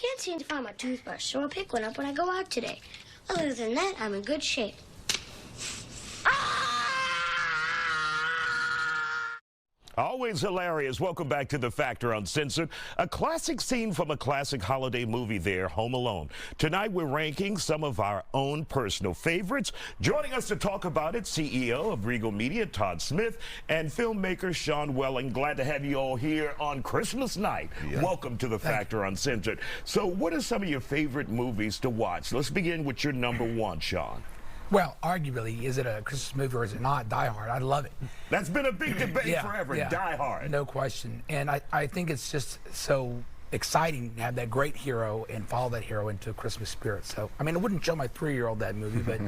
can't seem to find my toothbrush, so I'll pick one up when I go out today. Other than that, I'm in good shape. Always hilarious. Welcome back to The Factor Uncensored. A classic scene from a classic holiday movie there, Home Alone. Tonight we're ranking some of our own personal favorites. Joining us to talk about it, CEO of Regal Media, Todd Smith, and filmmaker Sean Welling. Glad to have you all here on Christmas night. Yeah. Welcome to The Factor Uncensored. So what are some of your favorite movies to watch? Let's begin with your number one, Sean. Well, arguably, is it a Christmas movie or is it not? Die Hard. I love it. That's been a big debate forever. Yeah. Die Hard. No question. And I think it's just so exciting to have that great hero and follow that hero into a Christmas spirit. So, I mean, I wouldn't show my 3-year-old that movie, but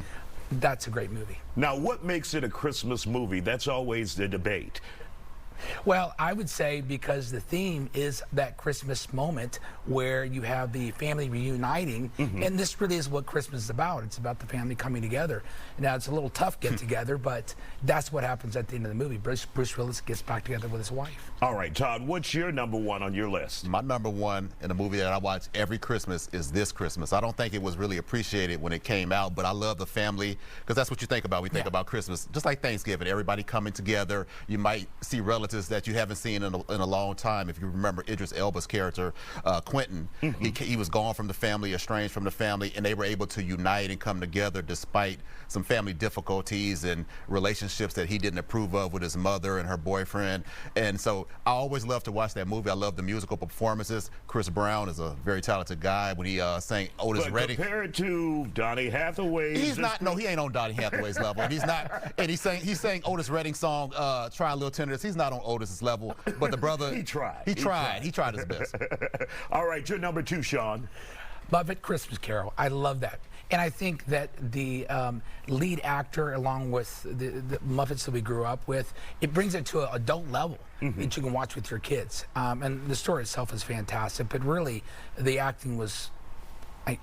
that's a great movie. Now, what makes it a Christmas movie? That's always the debate. Well, I would say because the theme is that Christmas moment where you have the family reuniting, and this really is what Christmas is about. It's about the family coming together. Now, it's a little tough get-together, but that's what happens at the end of the movie. Bruce Willis gets back together with his wife. All right, Todd, what's your number one on your list? My number one in a movie that I watch every Christmas is This Christmas. I don't think it was really appreciated when it came out, but I love the family, because that's what you think about. We think about Christmas, just like Thanksgiving, everybody coming together. You might see relatives that you haven't seen in a long time. If you remember Idris Elba's character, Quentin, he was gone from the family, estranged from the family, and they were able to unite and come together despite some family difficulties and relationships that he didn't approve of with his mother and her boyfriend. And so I always love to watch that movie. I love the musical performances. Chris Brown is a very talented guy when he sang Otis Redding. Compared to Donny Hathaway, he's not. No, he ain't on Donny Hathaway's level. He's not. And he sang Otis Redding's song "Try a Little Tenderness." He's not on Otis's level, but the brother he tried his best. All right, your number two, Sean. Muppet Christmas Carol. I love that. And I think that the lead actor, along with the Muppets that we grew up with, it brings it to an adult level that you can watch with your kids. And the story itself is fantastic, but really the acting was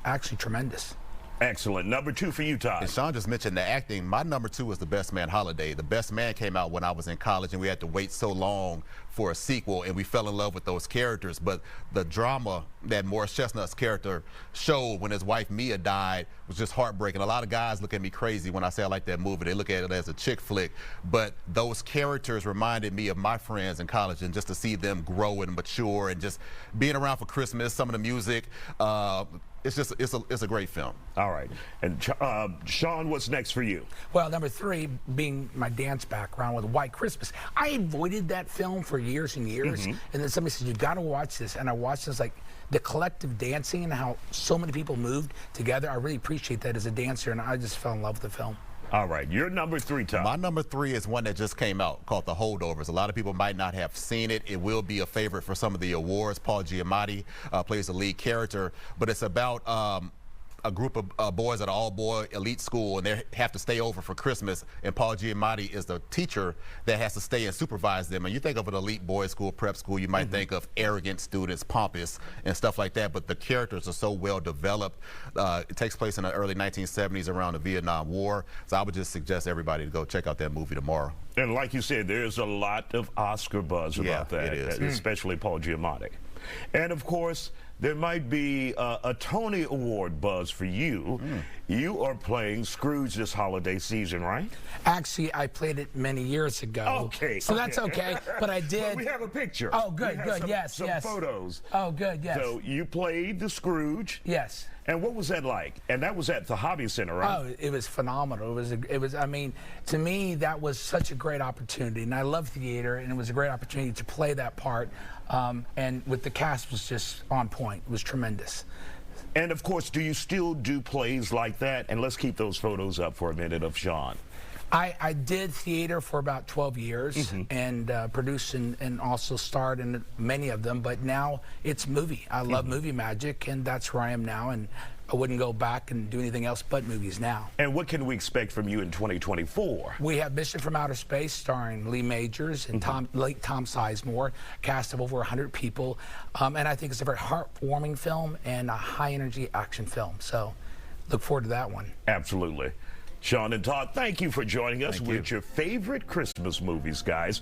actually tremendous. Excellent. Number two for you, Todd. And Sean just mentioned the acting. My number two was The Best Man Holiday. The Best Man came out when I was in college, and we had to wait so long for a sequel, and we fell in love with those characters. But the drama that Morris Chestnut's character showed when his wife Mia died was just heartbreaking. A lot of guys look at me crazy when I say I like that movie. They look at it as a chick flick. But those characters reminded me of my friends in college, and just to see them grow and mature and just being around for Christmas, some of the music, it's a great film. All right. And Sean, what's next for you? Well, number three, being my dance background with White Christmas. I avoided that film for years and years. And then somebody said, you got to watch this. And I watched this, like the collective dancing and how so many people moved together. I really appreciate that as a dancer, and I just fell in love with the film. All right, your number three, Tom. My number three is one that just came out called The Holdovers. A lot of people might not have seen it. It will be a favorite for some of the awards. Paul Giamatti plays the lead character, but it's about a group of boys at an all-boy elite school, and they have to stay over for Christmas, and Paul Giamatti is the teacher that has to stay and supervise them. And you think of an elite boys school, prep school, you might think of arrogant students, pompous, and stuff like that, but the characters are so well developed. It takes place in the early 1970s around the Vietnam War, so I would just suggest everybody to go check out that movie tomorrow. And like you said, there's a lot of Oscar buzz about that, especially Paul Giamatti. And of course, there might be a Tony Award buzz for you. You are playing Scrooge this holiday season, right? Actually, I played it many years ago. Okay. So that's okay, but I did. But we have a picture. Oh, good, good, some photos. Oh, good, yes. So you played the Scrooge. Yes. And what was that like? And that was at the Hobby Center, right? Oh, it was phenomenal. It was. I mean, to me, that was such a great opportunity, and I love theater, and it was a great opportunity to play that part. And with the cast was just on point. It was tremendous. And of course, do you still do plays like that? And let's keep those photos up for a minute of Sean. I did theater for about 12 years and produced and also starred in many of them, but now it's movie. I love movie magic, and that's where I am now, and I wouldn't go back and do anything else but movies now. And what can we expect from you in 2024? We have Mission from Outer Space starring Lee Majors and late Tom Sizemore, cast of over 100 people, and I think it's a very heartwarming film and a high-energy action film, so look forward to that one. Absolutely. Sean and Todd, thank you for joining us with your favorite Christmas movies, guys.